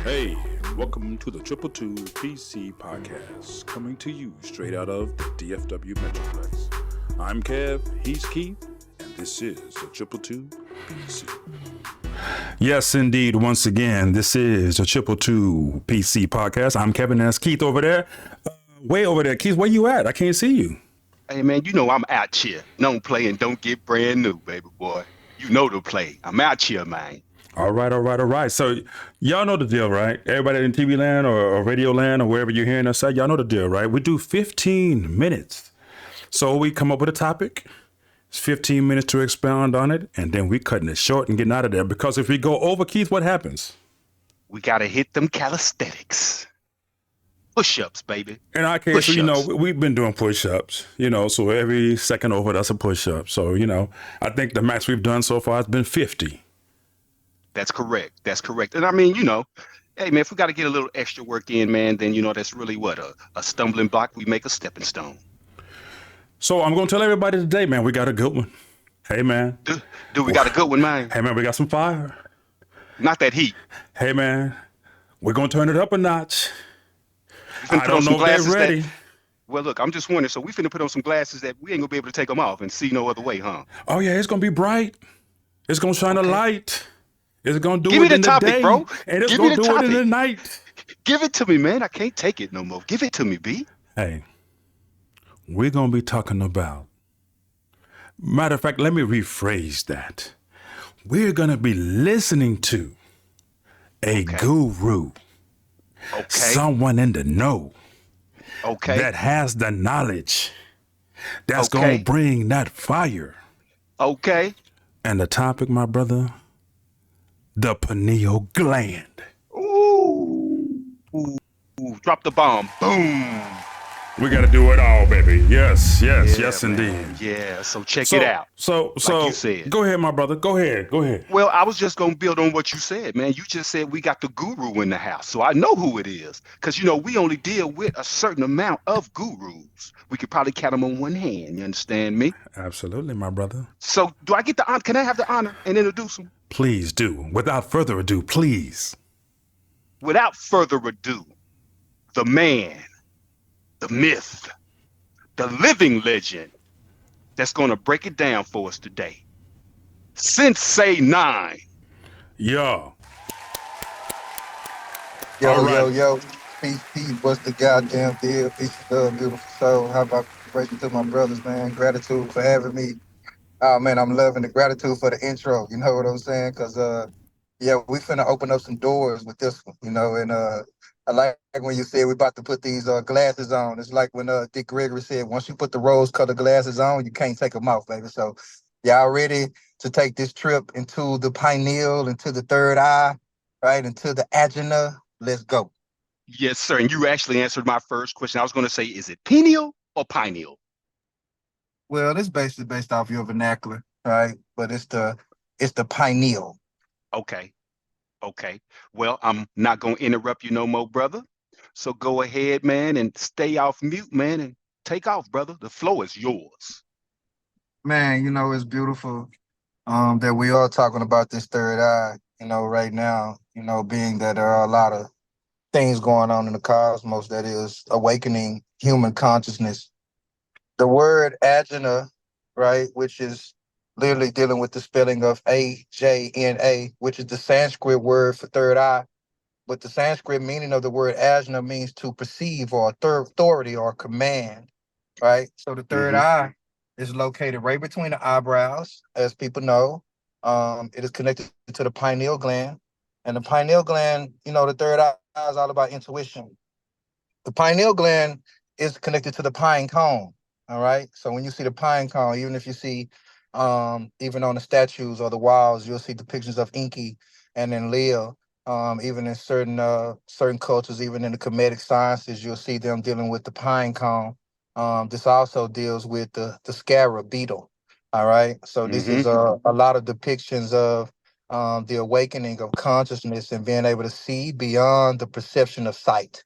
Hey, welcome to the Triple Two PC podcast, coming to you straight out of the DFW Metroplex. I'm Kev, he's Keith, and this is the Triple Two PC. Yes, indeed. Once again, this is the Triple Two PC podcast. I'm Kevin, and that's Keith over there. Way over there. Keith, where you at? I can't see you. Hey man, you know I'm out here. Don't play and don't get brand new, baby boy. You know the play. I'm out here, man. All right. So, y'all know the deal, right? Everybody in TV land or radio land or wherever you're hearing us at, y'all know the deal, right? We do 15 minutes. So, we come up with a topic. It's 15 minutes to expound on it, and then we cutting it short and getting out of there. Because if we go over, Keith, what happens? We gotta hit them calisthenics. Push-ups, baby. In our case, Push-ups. we've been doing push-ups, so every second over, that's a push-up. So, I think the max we've done so far has been 50. That's correct. That's correct. And I mean, hey man, if we gotta get a little extra work in, man, then that's really what a stumbling block. We make a stepping stone. So I'm going to tell everybody today, man, we got a good one. Hey, man. Do we got a good one, man? Hey, man, we got some fire. Not that heat. Hey, man, we're going to turn it up a notch. We finna I put on don't some know if they're glasses ready. well, look, I'm just wondering. So we finna put on some glasses that we ain't gonna be able to take them off and see no other way, huh? Oh, yeah, it's going to be bright. It's going to shine a Okay. light. It's going to do Give me it the in the topic, day. bro. And it's Give me going the to do it in topic. the night. Give it to me, man. I can't take it no more. Give it to me, B. Hey, we're going to be talking about. Matter of fact, let me rephrase that. We're going to be listening to a Okay. guru, Okay. someone in the know Okay. that has the knowledge that's going Okay. to bring that fire. Okay. And the topic, my brother, the pineal gland. Ooh. Ooh. Ooh. Drop the bomb. Boom. We got to do it all, baby. Yes, Yeah, indeed. man. Yeah. So check it out. So, Like you said. go ahead, my brother. Go ahead. Well, I was just gonna build on what you said, man. You just said we got the guru in the house, so I know who it is. Because we only deal with a certain amount of gurus. We could probably count them on one hand. You understand me? Absolutely, my brother. So do I get the honor? Can I have the honor and introduce them? Please do. Without further ado, please. Without further ado, the man, the myth, the living legend that's going to break it down for us today. Sensay 9. Yeah. Yo, All right. yo. Peace, what's the goddamn deal? Peace, love, beautiful soul. How about breaking to my brothers, man? Gratitude for having me. Oh, man, I'm loving the gratitude for the intro. You know what I'm saying? Because, yeah, we finna open up some doors with this one, and I like when you said we about to put these glasses on. It's like when Dick Gregory said, once you put the rose-colored glasses on, you can't take them off, baby. So, y'all ready to take this trip into the pineal, into the third eye, right, into the agina? Let's go. Yes, sir. And you actually answered my first question. I was going to say, is it pineal or pineal? Well, it's basically based off your vernacular, right? But it's the pineal. Okay. Okay. Well, I'm not going to interrupt you no more, brother. So go ahead, man, and stay off mute, man, and take off, brother. The floor is yours. Man, it's beautiful that we are talking about this third eye, right now, being that there are a lot of things going on in the cosmos that is awakening human consciousness. The word ajna, right, which is literally dealing with the spelling of Ajna, which is the Sanskrit word for third eye. But the Sanskrit meaning of the word ajna means to perceive or authority or command, right? So the third Mm-hmm. eye is located right between the eyebrows, as people know. It is connected to the pineal gland. And the pineal gland, the third eye is all about intuition. The pineal gland is connected to the pine cone. All right. So when you see the pine cone, even if you see, even on the statues or the walls, you'll see depictions of Inky and then Leo. Even in certain cultures, even in the Kemetic sciences, you'll see them dealing with the pine cone. This also deals with the scarab beetle. All right. So this Mm-hmm. is a lot of depictions of the awakening of consciousness and being able to see beyond the perception of sight.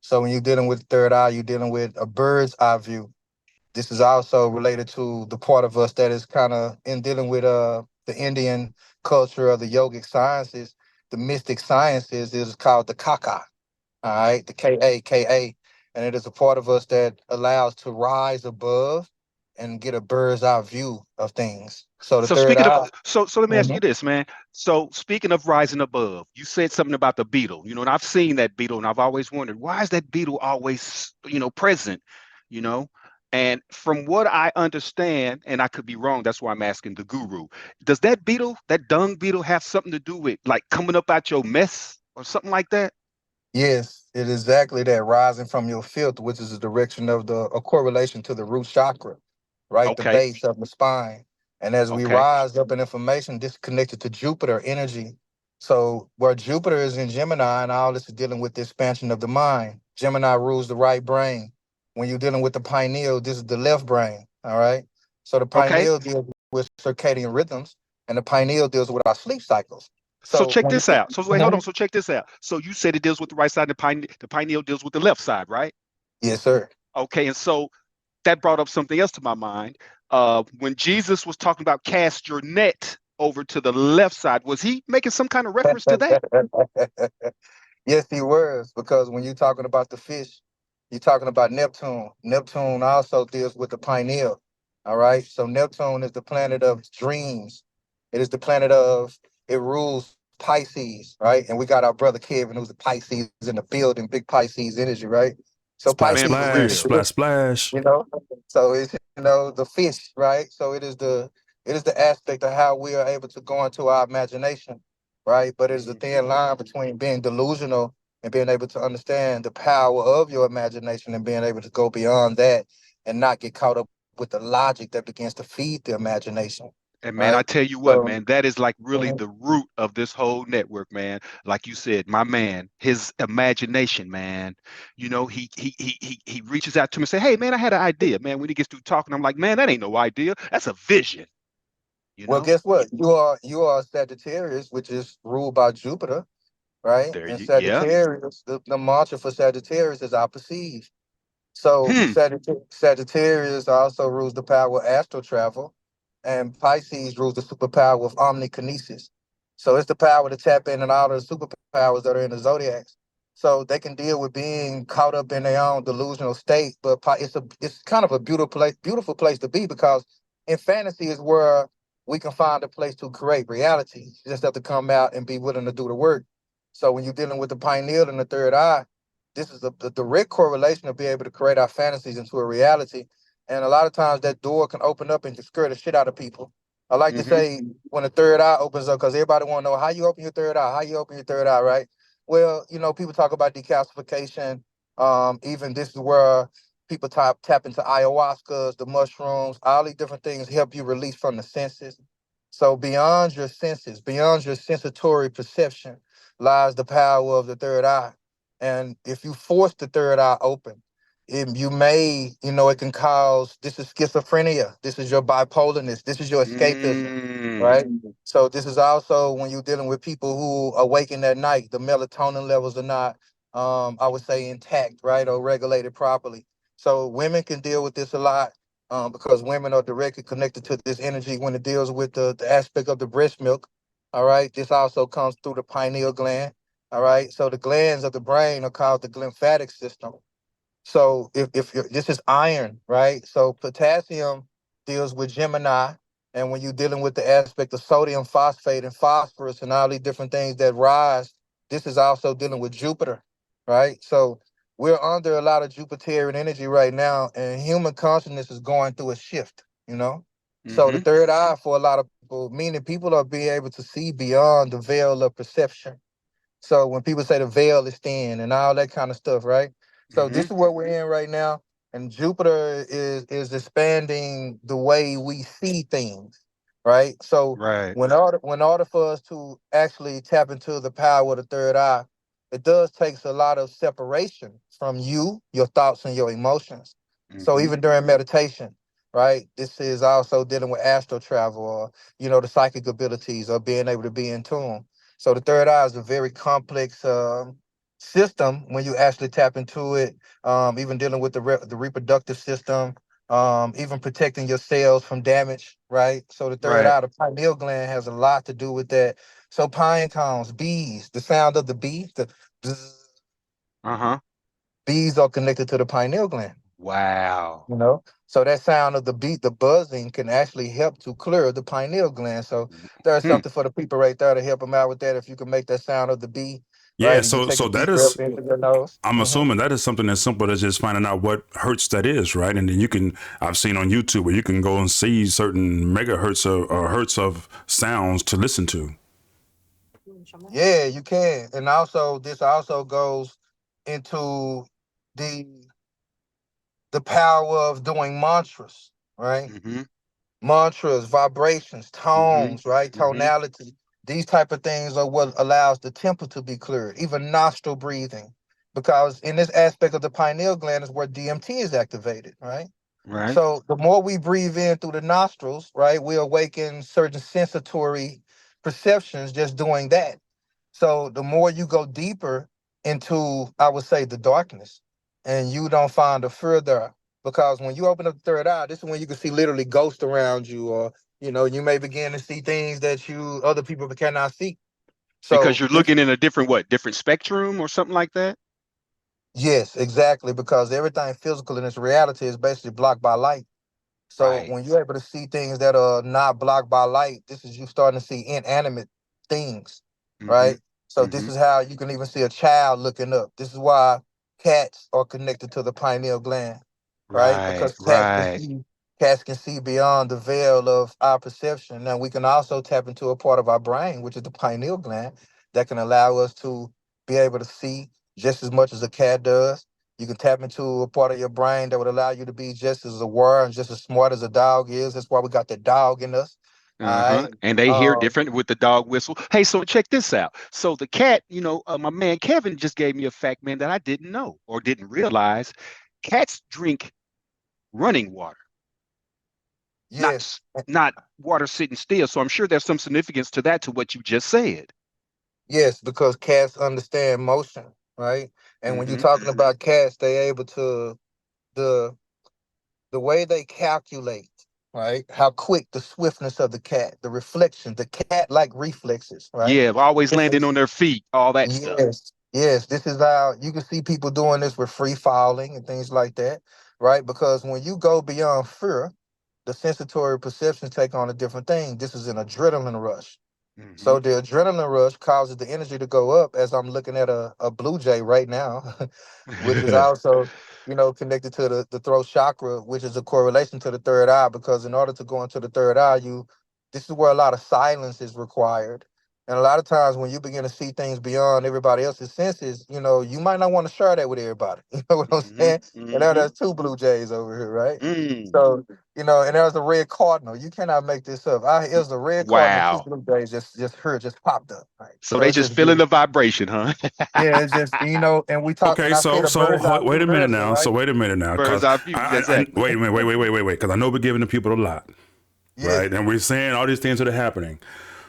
So when you're dealing with third eye, you're dealing with a bird's eye view. This is also related to the part of us that is kind of in dealing with the Indian culture of the yogic sciences. the mystic sciences, it is called the kaka. All right, the Kaka, and it is a part of us that allows to rise above and get a bird's eye view of things. So the So third speaking of, eye. so let me ask you Mhm. this, man. So speaking of rising above, you said something about the beetle, and I've seen that beetle, and I've always wondered why is that beetle always, present, you know? And from what I understand, and I could be wrong, that's why I'm asking the guru. Does that beetle, that dung beetle, have something to do with like coming up out your mess or something like that? Yes, it is exactly that, rising from your filth, which is a direction of a correlation to the root chakra, right? The Okay, base of the spine. And as we okay, rise up in information, this is connected to Jupiter energy. So where Jupiter is in Gemini, and all this is dealing with the expansion of the mind. Gemini rules the right brain. When you're dealing with the pineal, this is the left brain. All right. So the okay. pineal deals with circadian rhythms, and the pineal deals with our sleep cycles. So So check when this out. So wait, hold you on. So check this out. So you said it deals with the right side, the pineal deals with the left side, right? yes, sir. Okay, and so that brought up something else to my mind. When Jesus was talking about cast your net over to the left side, was he making some kind of reference to that? Yes, he was, because when you're talking about the fish, you're talking about Neptune. Neptune also deals with the pineal. All right. So Neptune is the planet of dreams. It is the planet of, it rules Pisces, right? And we got our brother Kevin, who's the Pisces in the building, big Pisces energy, right? So Splash, Man, Pisces for splash, real. splash, splash. you know so it's the fish, right? So it is the aspect of how we are able to go into our imagination, right? But it's the thin line between being delusional and being able to understand the power of your imagination and being able to go beyond that and not get caught up with the logic that begins to feed the imagination, And man, I right? tell you what, So man, that is like really mhm. the root of this whole network, man. Like you said, my man, his imagination, man. He reaches out to me and say, "Hey, man, I had an idea, man." When he gets through talking, I'm like, "Man, that ain't no idea. That's a vision." You Well, know? guess what? You are Sagittarius, which is ruled by Jupiter, right? There And you, yeah. Sagittarius, the mantra for Sagittarius is I perceive. So Hmm. Sagittarius also rules the power of astral travel, and Pisces rules the superpower of omnikinesis. So it's the power to tap in and all of the superpowers that are in the zodiacs. So they can deal with being caught up in their own delusional state, but it's kind of a beautiful place to be, because in fantasy is where we can find a place to create reality. You just have to come out and be willing to do the work. So when you're dealing with the pineal and the third eye, this is the direct correlation of being able to create our fantasies into a reality. And a lot of times that door can open up and just scare the shit out of people. I like to Mm-hmm. say when the third eye opens up, because everybody want to know how you open your third eye, how you open your third eye, right? Well, people talk about decalcification. Even this is where people tap into ayahuascas, the mushrooms, all these different things help you release from the senses. So beyond your senses, beyond your sensory perception, lies the power of the third eye. And if you force the third eye open, you may, it can cause, this is schizophrenia, this is your bipolarness, this is your escapism, Mm. right? So this is also when you're dealing with people who awaken at night, the melatonin levels are not, I would say, intact, right, or regulated properly. So women can deal with this a lot, because women are directly connected to this energy when it deals with the aspect of the breast milk. All right. This also comes through the pineal gland. All right. So the glands of the brain are called the glymphatic system. So this is iron, right? So potassium deals with Gemini, and when you're dealing with the aspect of sodium phosphate and phosphorus and all these different things that rise, this is also dealing with Jupiter, right? So we're under a lot of Jupiterian energy right now, and human consciousness is going through a shift, you know. So the Mm-hmm. third eye for a lot of people, meaning people are being able to see beyond the veil of perception. So when people say the veil is thin and all that kind of stuff, right? So Mm-hmm. this is what we're in right now, and Jupiter is expanding the way we see things, right? So Right. when order for us to actually tap into the power of the third eye, it does takes a lot of separation from you, your thoughts, and your emotions. So Mm-hmm. even during meditation, right? This is also dealing with astral travel, or the psychic abilities, or being able to be in tune. So the third eye is a very complex system when you actually tap into it. Even dealing with the reproductive system, even protecting your cells from damage, right? So the third Right. eye, the pineal gland, has a lot to do with that. So pine cones, bees, the sound of the bee, the bzz, Uh-huh. bees are connected to the pineal gland, Wow. you know? So that sound of the beat, the buzzing, can actually help to clear the pineal gland. So there's Hmm. something for the people right there to help them out with that. If you can make that sound of the bee, Yeah, right, and you so take a so that deep breath is, into your nose. I'm assuming that is something as simple as just finding out what hertz that is, right? And then you can, I've seen on YouTube where you can go and see certain megahertz or hertz of sounds to listen to. Yeah, you can. And also, this also goes into the the power of doing mantras, right? Mm-hmm. Mantras, vibrations, Mm-hmm. tones, right? Mm-hmm. Tonality. These type of things are what allows the temple to be cleared, even nostril breathing. Because in this aspect of the pineal gland is where DMT is activated, right? Right. So the more we breathe in through the nostrils, right, we awaken certain sensory perceptions just doing that. So the more you go deeper into, I would say, the darkness, and you don't find a further, because when you open up the third eye, this is when you can see literally ghosts around you, or you may begin to see things that you other people cannot see. Because So you're this, looking in a different what? Different spectrum or something like that? yes, exactly, because everything physical in this reality is basically blocked by light. So Right. when you're able to see things that are not blocked by light, this is you starting to see inanimate things, Mm-hmm. right? So this Mm-hmm. is how you can even see a child looking up. This is why cats are connected to the pineal gland, right? Right. Because Right. cats can see beyond the veil of our perception. Now we can also tap into a part of our brain, which is the pineal gland, that can allow us to be able to see just as much as a cat does. You can tap into a part of your brain that would allow you to be just as aware and just as smart as a dog is. That's why we got the dog in us. All Uh-huh. right. And they hear Um, different with the dog whistle. Hey, so check this out. So the cat, my man Kevin just gave me a fact, man, that I didn't know or didn't realize. Cats drink running water, not yes, not water sitting still. So I'm sure there's some significance to that, to what you just said. yes, because cats understand motion, right? And when you're Mm-hmm. talking about cats, they able to the the way they calculate, right? How quick the swiftness of the cat, the reflection, the cat like reflexes, right? Yeah, always This landing is on their feet, all that stuff. Yes, yes. This is how you can see people doing this with free falling and things like that, right? Because when you go beyond fear, the sensory perceptions take on a different thing. This is an adrenaline rush. Mm-hmm. So the adrenaline rush causes the energy to go up as I'm looking at a blue jay right now, which is also, connected to the throat chakra, which is a correlation to the third eye, because in order to go into the third eye, this is where a lot of silence is required. And a lot of times when you begin to see things beyond everybody else's senses, you might not want to share that with everybody. You know what I'm Mm-hmm. saying? And now Mm-hmm. there's two blue jays over here, right? Mm. So and there's a red cardinal. You cannot make this up. It was a red cardinal and two Wow. blue jays just popped up. Right. So So they it's just just feeling beautiful. the vibration, huh? Yeah, it's just and we talk, and Okay, I said so a bird's eye wait view a minute earlier, now. So right? wait a minute now, Bird's because eye view, wait exactly. a minute, wait, because I know we're giving the people a lot, Yeah, right? And we're saying all these things that are happening.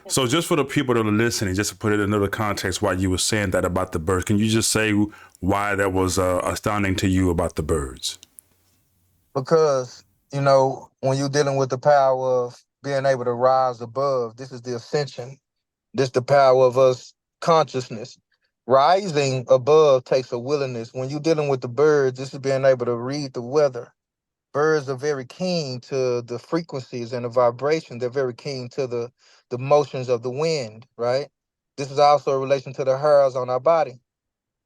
So just for the people that are listening, just to put it in another context, why you were saying that about the birds, can you just say why that was astounding to you about the birds? because when you're dealing with the power of being able to rise above, this is the ascension. This the power of us consciousness. Rising above takes a willingness. When you're dealing with the birds, this is being able to read the weather. Birds are very keen to the frequencies and the vibration. They're very keen to the motions of the wind, right? This is also a relation to the hairs on our body.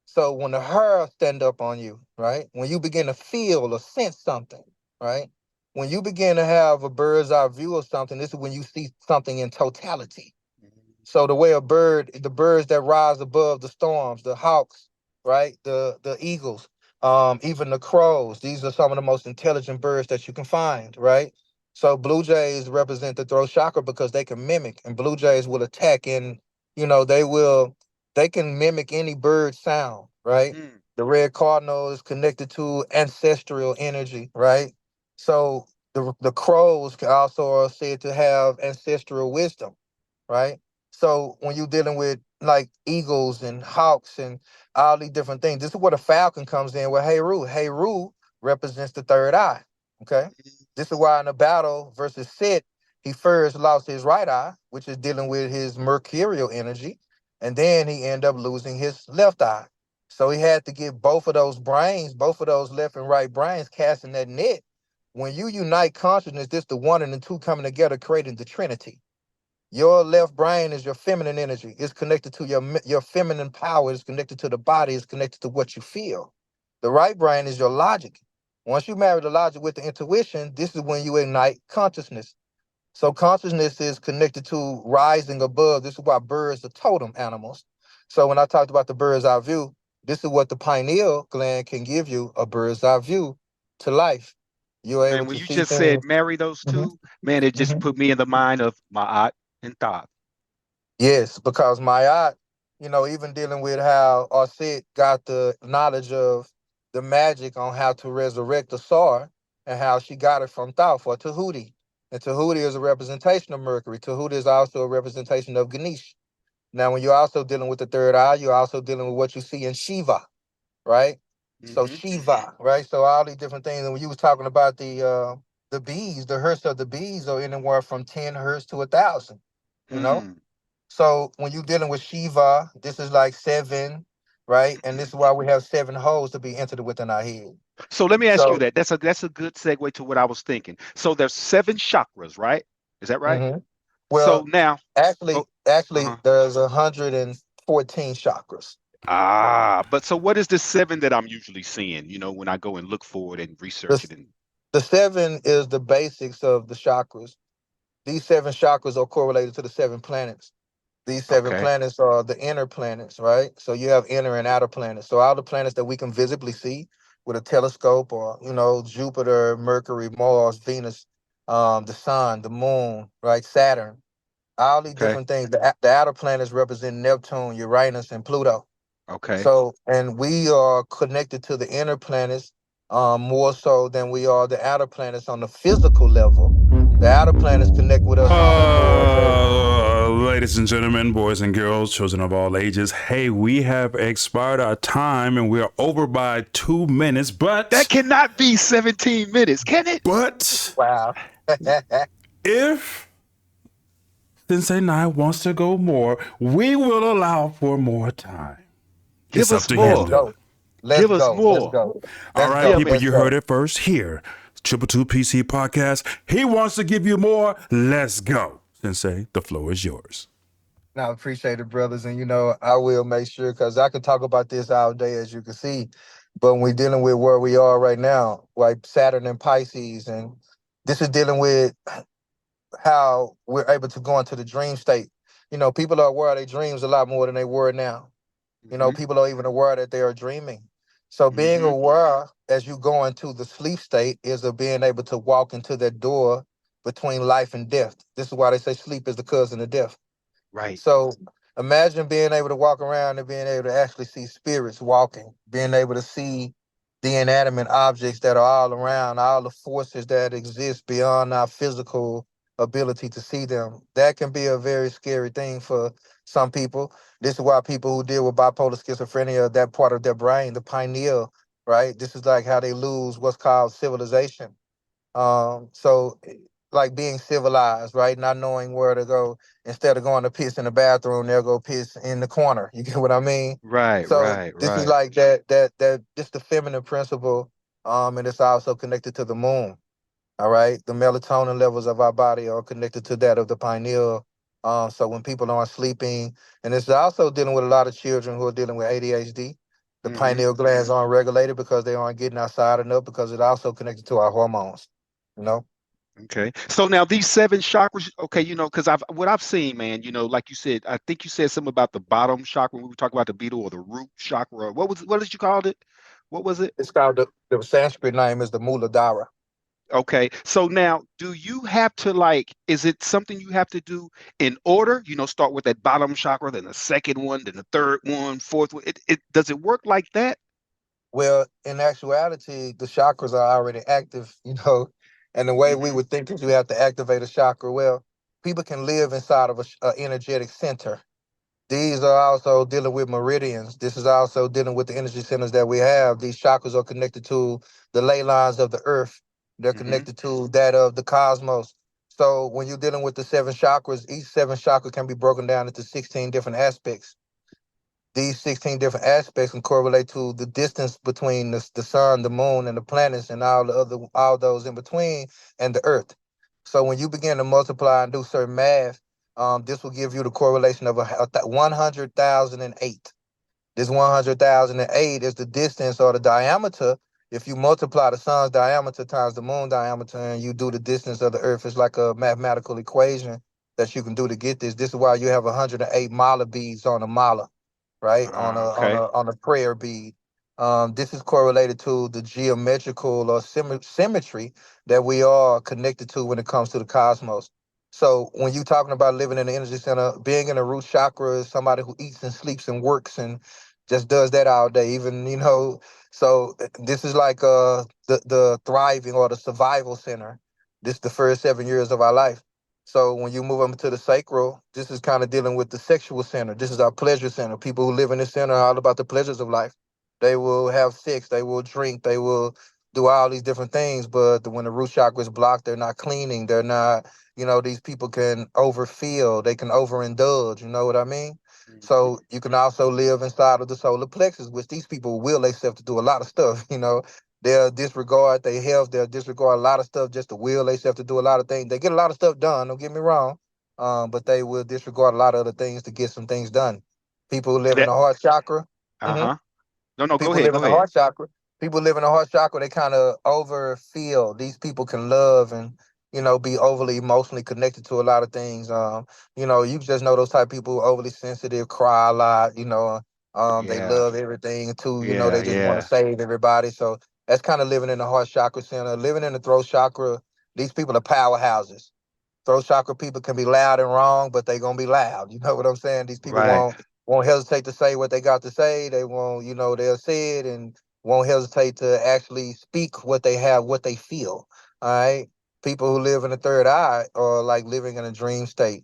So when the hairs stand up on you, right? When you begin to feel or sense something, right? When you begin to have a bird's eye view of something, this is when you see something in totality. So the way the birds that rise above the storms, the hawks, right? The eagles, even the crows. These are some of the most intelligent birds that you can find, right? So blue jays represent the throat chakra because they can mimic, and blue jays will attack, and they can mimic any bird sound, right? Mm. The red cardinal is connected to ancestral energy, right? So the crows also are said to have ancestral wisdom, right? So when you're dealing with like eagles and hawks and all these different things, this is where the falcon comes in with Heru. Heru represents the third eye. Okay. This is why in the battle versus Sid, he first lost his right eye, which is dealing with his mercurial energy, and then he ended up losing his left eye. So he had to get both of those brains, both of those left and right brains casting that net. When you unite consciousness, this the one and the two coming together, creating the Trinity. Your left brain is your feminine energy. It's connected to your feminine power. It's connected to the body. It's connected to what you feel. The right brain is your logic. Once you marry the logic with the intuition, this is when you ignite consciousness. So consciousness is connected to rising above. This is why birds are totem animals. So when I talked about the bird's eye view, this is what the pineal gland can give you, a bird's eye view to life. You're able Man, when to you see just said things. marry those Mhm, two, man, it just mhm. put me in the mind of Ma'at and Thought. Yes, because my aunt, even dealing with how Arset got the knowledge of the magic on how to resurrect the Sar and how she got it from Thoth or Tahuti. And Tahuti is a representation of Mercury. Tahuti is also a representation of Ganesh. Now, when you're also dealing with the third eye, you're also dealing with what you see in Shiva, right? So Hmm. Shiva, right? So all these different things. And when you was talking about the bees, the hertz of the bees are anywhere from 10 hertz to 1,000, you know? Hmm. So when you're dealing with Shiva, this is like seven, right? And this is why we have seven holes to be entered within our head. So let me ask you So, that. That's a good segue to what I was thinking. So there's seven chakras, right? Is that right? mhm. So Well, now, oh, actually, uh-huh. there's 114 chakras. But so what is the seven that I'm usually seeing, when I go and look for it and research The, it and the seven is the basics of the chakras. These seven chakras are correlated to the seven planets. These seven okay. planets are the inner planets, right? So you have inner and outer planets. So all the planets that we can visibly see with a telescope, or Jupiter, Mercury, Mars, Venus, the Sun, the Moon, right? Saturn, all these Okay. different things. The outer planets represent Neptune, Uranus, and Pluto. Okay. So, and we are connected to the inner planets more so than we are the outer planets on the physical level. The outer planets connect with us on a more of a. Ladies and gentlemen, boys and girls, children of all ages, hey, we have expired our time and we are over by 2 minutes, That but cannot be 17 minutes, can it? but Wow. if Sensei Nine wants to go more, we will allow for more time. It's Give up us to him Let's more. though. go. Let's Give us go. Let's more. go. All Let's right, go. Give people, me. Let's you heard go. it first here. Triple Two PC Podcast. He wants to give you more. Let's go. Sensei, the floor is yours. Now, appreciate it, brothers. And, I will make sure because I could talk about this all day, as you can see. But when we're dealing with where we are right now, like Saturn and Pisces, and this is dealing with how we're able to go into the dream state. People are aware of their dreams a lot more than they were now. Hmm. People are even aware that they are dreaming. So being Hmm. aware as you go into the sleep state is of being able to walk into that door between life and death. This is why they say sleep is the cousin of death. Right. So imagine being able to walk around and being able to actually see spirits walking, being able to see the inanimate objects that are all around, all the forces that exist beyond our physical ability to see them. That can be a very scary thing for some people. This is why people who deal with bipolar schizophrenia, that part of their brain, the pineal, right? This is like how they lose what's called civilization. Like being civilized, right? Not knowing where to go. Instead of going to piss in the bathroom, they'll go piss in the corner. You get what I mean? Right. So Right. this is Right. like that just the feminine principle. And it's also connected to the moon. All right. The melatonin levels of our body are connected to that of the pineal. So when people aren't sleeping, and it's also dealing with a lot of children who are dealing with ADHD, the Hmm. pineal glands aren't regulated because they aren't getting outside enough because it also connected to our hormones. You know? Okay. So now these seven chakras, okay, because I've seen, man, like you said, I think you said something about the bottom chakra when we were talking about the beetle or the root chakra. Or what did you call it? What was it? It's called the Sanskrit name is the Muladhara. Okay. So now, do you have to is it something you have to do in order? Start with that bottom chakra, then the second one, then the third one, fourth one. It does it work like that? Well, in actuality, the chakras are already active, and the way we Hmm. would think is you have to activate a chakra. Well, people can live inside of a energetic center. These are also dealing with meridians. This is also dealing with the energy centers that we have. These chakras are connected to the ley lines of the earth. They're Mm-hmm. connected to that of the cosmos. So when you're dealing with the seven chakras, each seven chakra can be broken down into 16 different aspects. These 16 different aspects can correlate to the distance between the sun, the moon, and the planets, and all those in between, and the earth. So when you begin to multiply and do certain math, this will give you the correlation of 100,008. This 100,008 is the distance or the diameter. If you multiply the sun's diameter times the moon diameter and you do the distance of the earth, it's like a mathematical equation that you can do to get this. This is why you have 108 mala beads on a mala, right? Okay. On a prayer bead. This is correlated to the geometrical or symmetry that we are connected to when it comes to the cosmos. So when you're talking about living in the energy center, being in a root chakra is somebody who eats and sleeps and works and just does that all day. Even so this is like the thriving or the survival center. This is the first 7 years of our life. So when you move up to the sacral, this is kind of dealing with the sexual center. This is our pleasure center. People who live in this center are all about the pleasures of life. They will have sex, they will drink, they will do all these different things. But when the root chakra is blocked, they're not cleaning. They're not, these people can overfeel, they can overindulge. You know what I mean? Mm-hmm. So you can also live inside of the solar plexus, which these people will themselves to do a lot of stuff. They'll disregard their health. They'll disregard a lot of stuff just to will themselves to do a lot of things. They get a lot of stuff done. Don't get me wrong, but they will disregard a lot of other things to get some things done. People who live in That. the heart chakra. Mhm. Uh-huh. No, no, go People ahead. live in Go the ahead. heart chakra. People live in the heart chakra. They kind of overfeel. These people can love and be overly emotionally connected to a lot of things. You just know those type of people overly sensitive, cry a lot. They Yeah. love everything too. Yeah. They just want to Yeah. save everybody. So that's kind of living in the heart chakra center. Living in the throat chakra. These people are powerhouses. Throat chakra people can be loud and wrong, but they gonna be loud. You know what I'm saying? These people Right. won't hesitate to say what they got to say. They won't, they'll say it and won't hesitate to actually speak what they have, what they feel. All right. People who live in the third eye are like living in a dream state.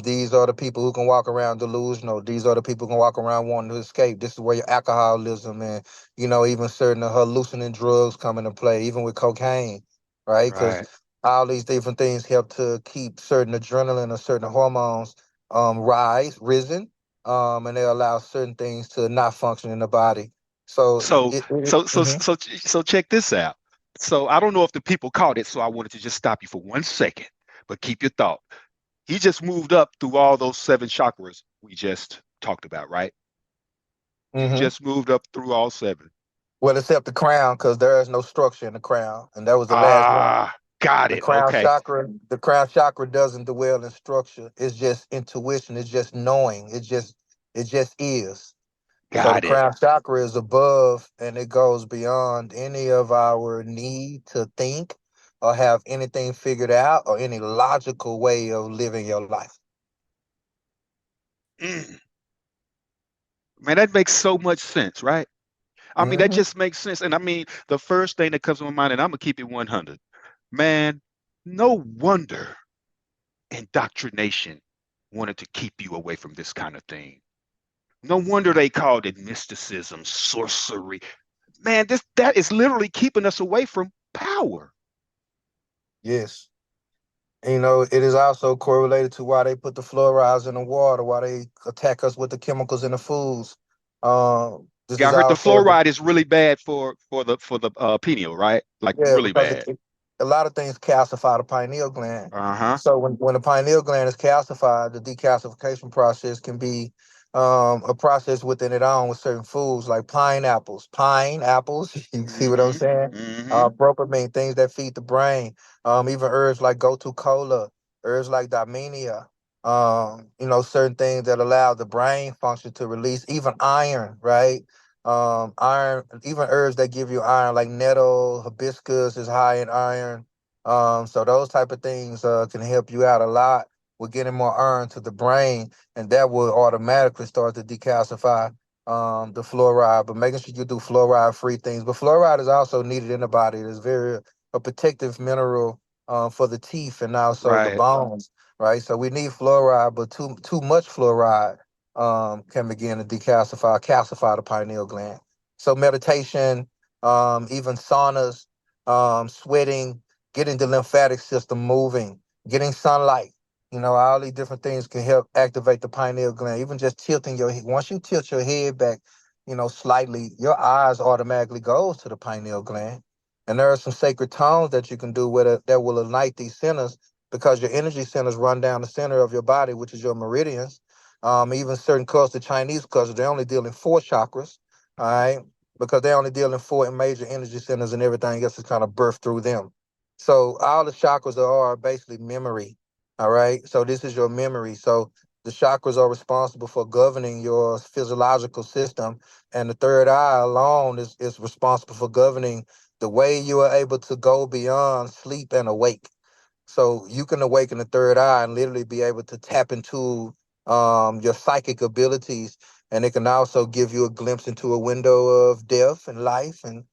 These are the people who can walk around delusional. These are the people who can walk around wanting to escape. This is where your alcoholism and, even certain hallucinating drugs come into play, even with cocaine, right? Because Right. all these different things help to keep certain adrenaline or certain hormones risen, and they allow certain things to not function in the body. So So mhm. so check this out. So I don't know if the people caught it, so I wanted to just stop you for 1 second, but keep your thought. He just moved up through all those seven chakras we just talked about, right? You Hmm. just moved up through all seven. Well, except the crown, because there is no structure in the crown, and that was the last one. Ah, got The it. crown Okay, chakra, the crown chakra doesn't dwell in structure. It's just intuition. It's just knowing. It just is. So the got it. crown chakra is above and it goes beyond any of our need to think or have anything figured out or any logical way of living your life. Mm. Man, that makes so much sense, right? I mean, that Hmm. just makes sense. And I mean, the first thing that comes to my mind, and I'm gonna keep it 100. Man, no wonder indoctrination wanted to keep you away from this kind of thing. No wonder they called it mysticism, sorcery. Man, this that is literally keeping us away from power. Yes. It is also correlated to why they put the fluorides in the water, why they attack us with the chemicals in the foods. This Yeah, I is heard the also fluoride is really bad for the pineal, right? Like Yeah, really because bad. a lot of things calcify the pineal gland. Uh-huh. So when the pineal gland is calcified, the decalcification process can be a process within it own with certain foods like pineapples. Pineapples, you see what I'm Mm-hmm. saying? Mm-hmm. Propamine, things that feed the brain. Even herbs like gotu kola, herbs like damenia. Certain things that allow the brain function to release. Even iron, right? Iron, even herbs that give you iron, like nettle, hibiscus is high in iron. So those type of things can help you out a lot with getting more iron to the brain, and that will automatically start to decalcify the fluoride. But making sure you do fluoride-free things. But fluoride is also needed in the body. It is very a protective mineral for the teeth and also the Right. bones, right? So we need fluoride, but too much fluoride can begin to calcify the pineal gland. So meditation, even saunas. sweating, getting the lymphatic system moving, getting sunlight. All these different things can help activate the pineal gland. Even just tilting your head. Once you tilt your head back, slightly, your eyes automatically goes to the pineal gland. And there are some sacred tones that you can do with it that will ignite these centers because your energy centers run down the center of your body, which is your meridians. Even certain cultures, the Chinese culture, they only deal in four chakras, all right, because they only deal in four major energy centers and everything else is kind of birthed through them. So all the chakras are basically memory, all right? So this is your memory. So the chakras are responsible for governing your physiological system, and the third eye alone is responsible for governing the way you are able to go beyond sleep and awake. So you can awaken the third eye and literally be able to tap into your psychic abilities, and it can also give you a glimpse into a window of death and life. And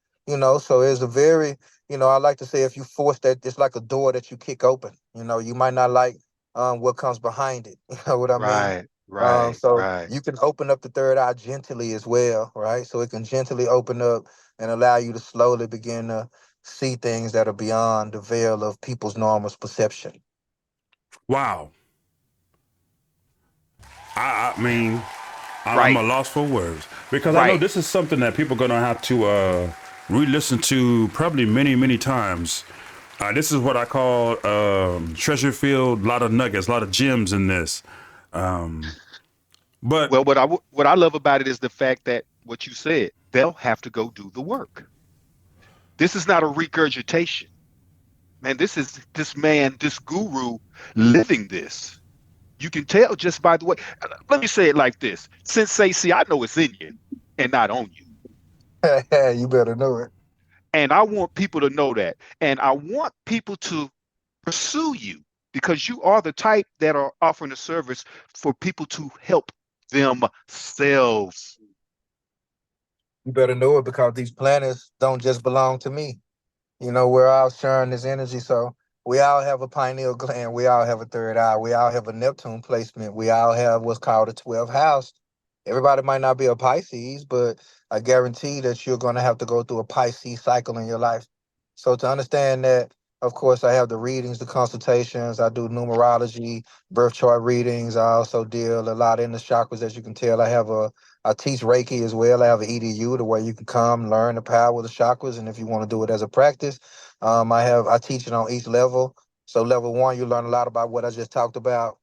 so it's a very, I like to say if you force that, it's like a door that you kick open. You might not like what comes behind it. You know what I mean? Right, right, So right. you can open up the third eye gently as well, right? So it can gently open up and allow you to slowly begin to see things that are beyond the veil of people's normal perception. Wow. I mean, I'm Right, a loss for words because I know right. this is something that people are gonna have to re-listen to probably many, many times. This is what I call treasure field. A lot of nuggets, a lot of gems in this. But Well, what I love about it is the fact that what you said, they'll have to go do the work. This is not a regurgitation. Man, this is this man, this guru living this. You can tell just by the way. Let me say it like this. Sensei, see, I know it's in you and not on you. You better know it. And I want people to know that. And I want people to pursue you because you are the type that are offering a service for people to help themselves. You better know it because these planets don't just belong to me. We're all sharing this energy. So we all have a pineal gland. We all have a third eye. We all have a Neptune placement. We all have what's called a 12th house. Everybody might not be a Pisces, but I guarantee that you're going to have to go through a Pisces cycle in your life. So to understand that, of course, I have the readings, the consultations. I do numerology, birth chart readings. I also deal a lot in the chakras, as you can tell. I teach Reiki as well. I have an EDU to where you can come learn the power of the chakras, and if you want to do it as a practice, I teach it on each level. So level one, you learn a lot about what I just talked about.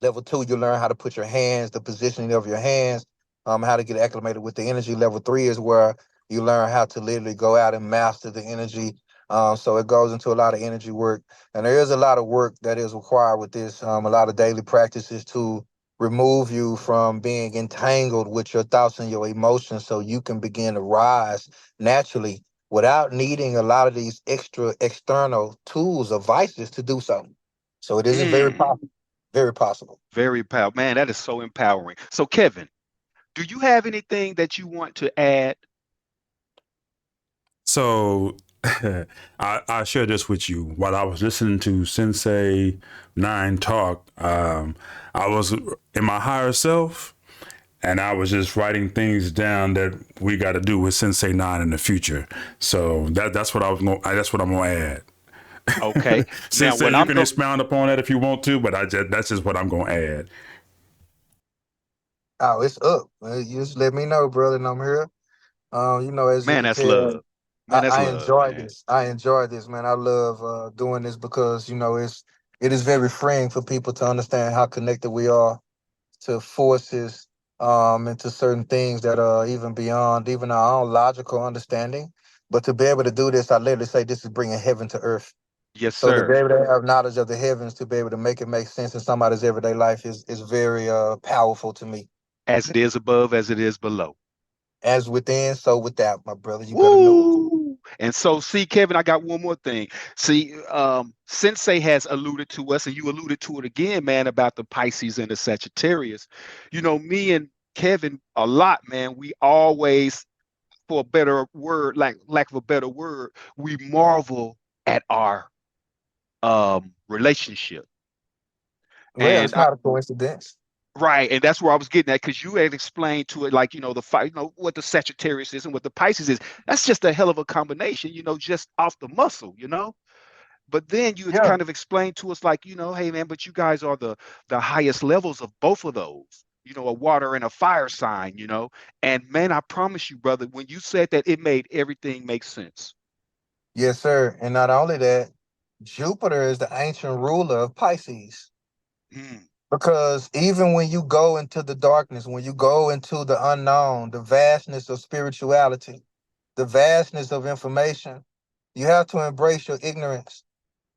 Level two, you learn how to put your hands, the positioning of your hands, how to get acclimated with the energy. Level three is where you learn how to literally go out and master the energy. So it goes into a lot of energy work, and there is a lot of work that is required with this. A lot of daily practices to remove you from being entangled with your thoughts and your emotions, so you can begin to rise naturally without needing a lot of these extra external tools or vices to do so. So it is a very Mm, possible. Very possible. very powerful. Man, that is so empowering. So, Kevin, do you have anything that you want to add? so I share this with you. While I was listening to Sensei Nine talk, I was in my higher self, and I was just writing things down that we got to do with Sensei Nine in the future. So that's what I was going. That's what I'm going to add. Okay. Now, Sensei, what you I'm can going expound upon that if you want to, but that's just what I'm going to add. Oh, it's up. You just let me know, brother, and I'm here. As you man, can that's tell, love. Man, that's I love, enjoy man. this. I enjoy this, man. I love doing this because it is very freeing for people to understand how connected we are to forces, and to certain things that are even beyond even our own logical understanding. But to be able to do this, I literally say this is bringing heaven to earth. Yes, So to be sir. able to have knowledge of the heavens, to be able to make it make sense in somebody's everyday life is very powerful to me. As it is above, as it is below. As within, so without, my brother. You better know it. Woo! And so, see, Kevin, I got one more thing. See, Sensei has alluded to us, and you alluded to it again, man, about the Pisces and the Sagittarius. Me and Kevin, a lot, man. We always, for a better word, like lack of a better word, we marvel at our relationship. Well, And it's not a coincidence. Right, and that's where I was getting at because you had explained to it like the fight, what the Sagittarius is and what the Pisces is. That's just a hell of a combination, just off the muscle. But then you had Yeah. kind of explained to us like, hey man, but you guys are the highest levels of both of those. A water and a fire sign. And man, I promise you, brother, when you said that, it made everything make sense. Yes, sir. And not only that, Jupiter is the ancient ruler of Pisces. Mm, Because even when you go into the darkness, when you go into the unknown, the vastness of spirituality, the vastness of information, you have to embrace your ignorance.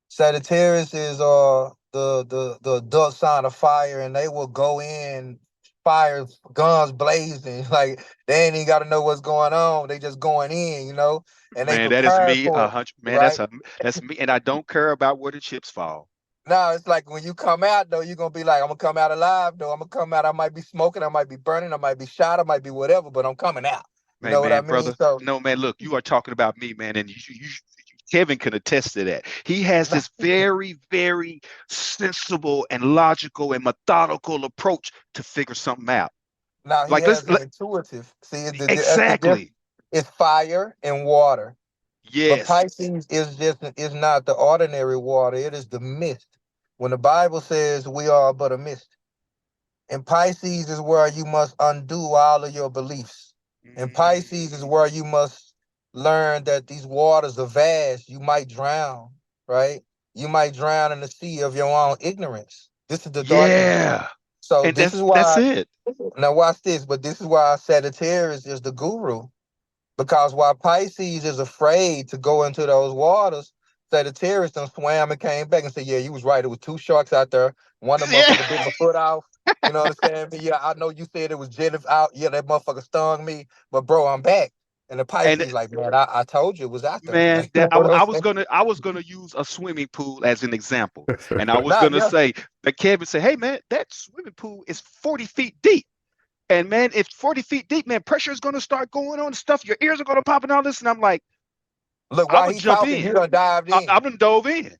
Sagittarius is the adult sign of fire, and they will go in fire, guns blazing, like they ain't even got to know what's going on. They just going in, and they man, that is prepared me for a it, hundred. Man, right? that's me, and I don't care about where the chips fall. Now it's like when you come out though, you're gonna be like, I'm gonna come out alive though. I'm gonna come out. I might be smoking, I might be burning, I might be shot, I might be whatever, but I'm coming out. You Hey know what I man, mean? brother. So No man, look, you are talking about me, man, and Kevin can attest to that. He has this very, very sensible and logical and methodical approach to figure something out. now he Like let's has an intuitive. See, that's the difference. exactly. It's fire and water. But Yes. Pisces is not the ordinary water, it is the mist. When the Bible says we are but a mist. And Pisces is where you must undo all of your beliefs. And Pisces is Mm, where you must learn that these waters are vast. You might drown, right? You might drown in the sea of your own ignorance. This is the darkness. yeah. So And this is that's why, it. now watch this, but this is why Sagittarius is the guru. Because while Pisces is afraid to go into those waters, Sagittarius done swam and came back and said, yeah, you was right. It was two sharks out there. One of the Yeah. motherfucker bit my foot off. You know what I'm saying? But yeah, I know you said it was jellyfish out. Yeah, that motherfucker stung me. But bro, I'm back. And the And Pisces like, man, I told you it was out there. man, Like, you know what I'm saying? I was gonna use a swimming pool as an example, and I was Nah, gonna yeah. say that Kevin said, "Hey man, that swimming pool is 40 feet deep, and man, if 40 feet deep, man, pressure is gonna start going on and stuff. Your ears are gonna pop and all this." And I'm like, Look, "I'm while gonna he jump talking, you in. done dived I in. done dove in,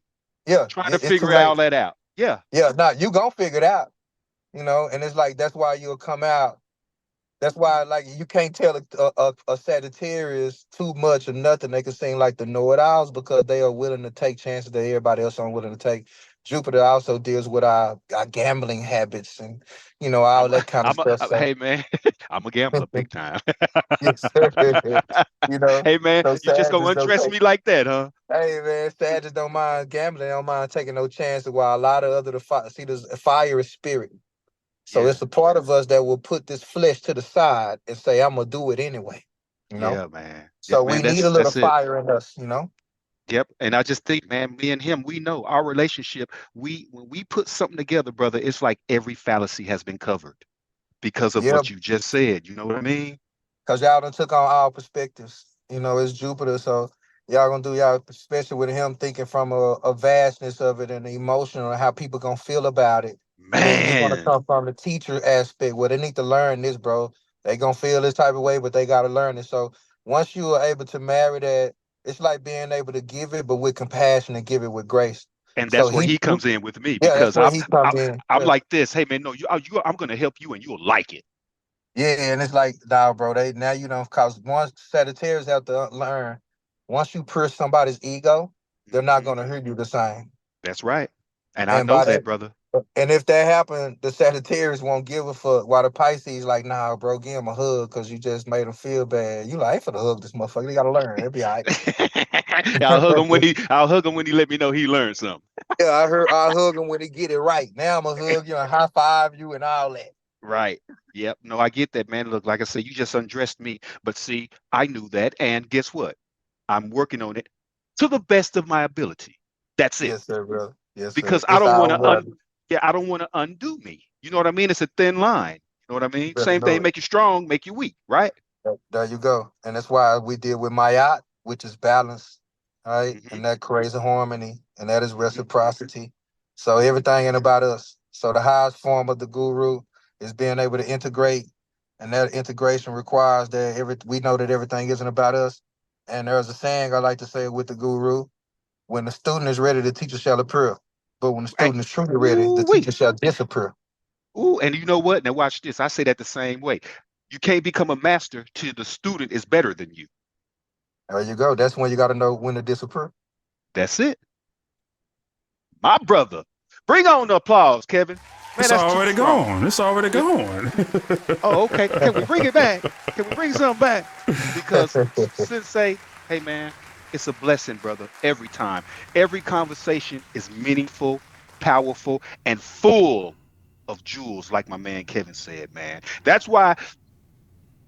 Yeah, trying to it's too figure late. all that out." Yeah, Yeah, nah, you gonna figure it out. And it's like that's why you'll come out. That's why, like, you can't tell a Sagittarius too much or nothing. They can seem like the know-it-alls because they are willing to take chances that everybody else aren't willing to take. Jupiter also deals with our gambling habits and all that kind of stuff. So hey man, I'm a gambler big time. yes, sir. you know, Hey man, so you just gonna Sagittarius don't undress take. me like that, huh? Hey man, Sagittarius don't mind gambling, don't mind taking no chances. While a lot of other the fire, see, there's fire is spirit. So Yeah, it's a part of us that will put this flesh to the side and say, I'm gonna do it anyway. You know? yeah, man. Yeah, So we man, need a little that's it. fire in us. Yep. And I just think, man, me and him, we know our relationship. We when we put something together, brother, it's like every fallacy has been covered because of Yeah, what you just said. You know what I mean? because y'all done took on all perspectives. It's Jupiter, so y'all gonna do y'all, especially with him thinking from a vastness of it and the emotional and how people gonna feel about it. And then you're gonna Man. come from the teacher aspect where they need to learn this, bro. They gonna feel this type of way, but they gotta learn it. So once you are able to marry that, it's like being able to give it, but with compassion and give it with grace. And So that's where he you, comes in with me yeah, that's because where he come in. I'm Yeah. like this. Hey man, no, I'm gonna help you and you'll like it. Yeah, and it's like, nah, bro. They now cause once Sagittarius have to learn. Once you push somebody's ego, they're not Hmm. gonna hear you the same. That's right. And I And know by that, that, brother. and if that happens, the Sagittarius won't give a fuck. While the Pisces like, nah, bro, give him a hug because you just made him feel bad. You like, I ain't finna hug this motherfucker. They gotta learn. It'll be all right. I'll hug him when he let me know he learned something. Yeah, I hug him when he get it right. Now I'm gonna hug you and high five you and all that. Right. Yep. No, I get that, man. Look, like I said, you just undressed me. But see, I knew that. And guess what? I'm working on it to the best of my ability. That's it. Yes, sir, brother. Yes, sir. Because I It's don't want our to brother. yeah, I don't want to undo me. You know what I mean? It's a thin line. You know what I mean? Better Same know thing, it. make you strong, make you weak, right? There you go. And that's why we deal with Mayat, which is balance, right? Hmm. And that creates a harmony, and that is Hmm. reciprocity. So everything ain't about us. So the highest form of the guru is being able to integrate, and that integration requires that we know that everything isn't about us. And there's a saying I like to say with the guru: when the student is ready, the teacher shall appear. But when the Right. student is truly ready, the Ooh-wee. teacher shall disappear. Ooh, and you know what? Now watch this. I say that the same way. You can't become a master till the student is better than you. There you go. That's when you got to know when to disapprove. That's it. My brother. Bring on the applause, Kevin. Man, It's that's too already strong. gone. It's already We- gone. oh, okay. Can we bring it back? Can we bring something back? Because Sensei, hey man, it's a blessing, brother. Every time. Every conversation is meaningful, powerful, and full of jewels, like my man Kevin said, man. That's why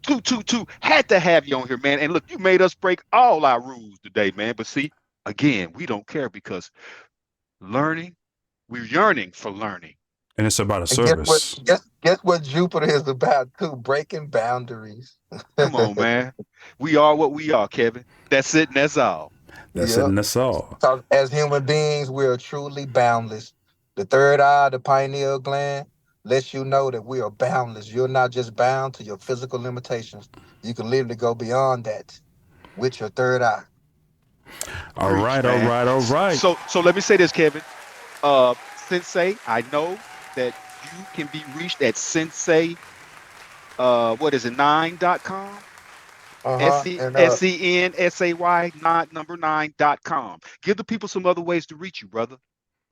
222 had to have you on here, man. And look, you made us break all our rules today, man. But see, again, we don't care because learning, we're yearning for learning. And it's about a And guess what? service. Guess what Jupiter is about too? Breaking boundaries. Come on, man. We are what we are, Kevin. That's it and that's all. That's it, Yep. and that's all. So as human beings, we are truly boundless. The third eye, the pineal gland, lets you know that we are boundless. You're not just bound to your physical limitations. You can literally go beyond that with your third eye. All Preach, right, all man. right, all right. So let me say this, Kevin. Sensei, I know that you can be reached at sensei, what is it, 9.com? Uh-huh. And SENSAY, not number 9.com. Give the people some other ways to reach you, brother.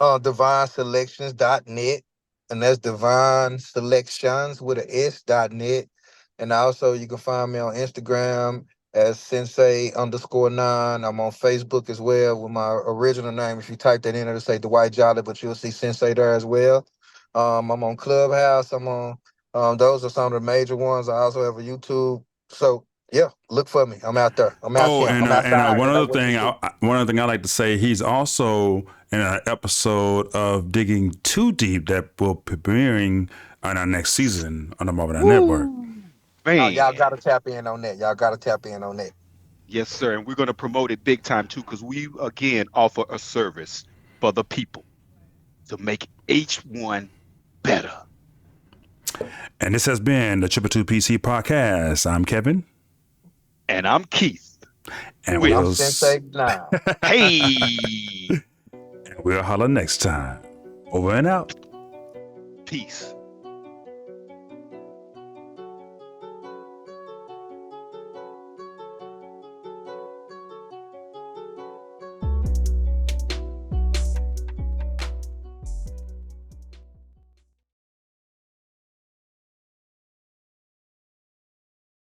divineselections.net, and that's divine selections with a s.net. And also you can find me on Instagram as sensei underscore nine. I'm on Facebook as well with my original name. If you type that in, it'll say Dwight Jolly, but you'll see sensei there as well. I'm on Clubhouse. I'm on those are some of the major ones. I also have a YouTube. So yeah, look for me. I'm out there. I'm out Oh, here. I'm and outside. one That's other what you thing, see. one other thing I like to say, he's also in an episode of Digging Too Deep that will be premiering on our next season on the Marvel Network. Woo, Y'all man. gotta tap in on that. Y'all gotta tap in on that. Yes, sir. And we're going to promote it big time too, because we again offer a service for the people to make each one better. And this has been the Triple Two PC podcast. I'm Kevin, And I'm Keith and And I'm with Sensei now. Hey, we'll holler next time. Over and out. peace.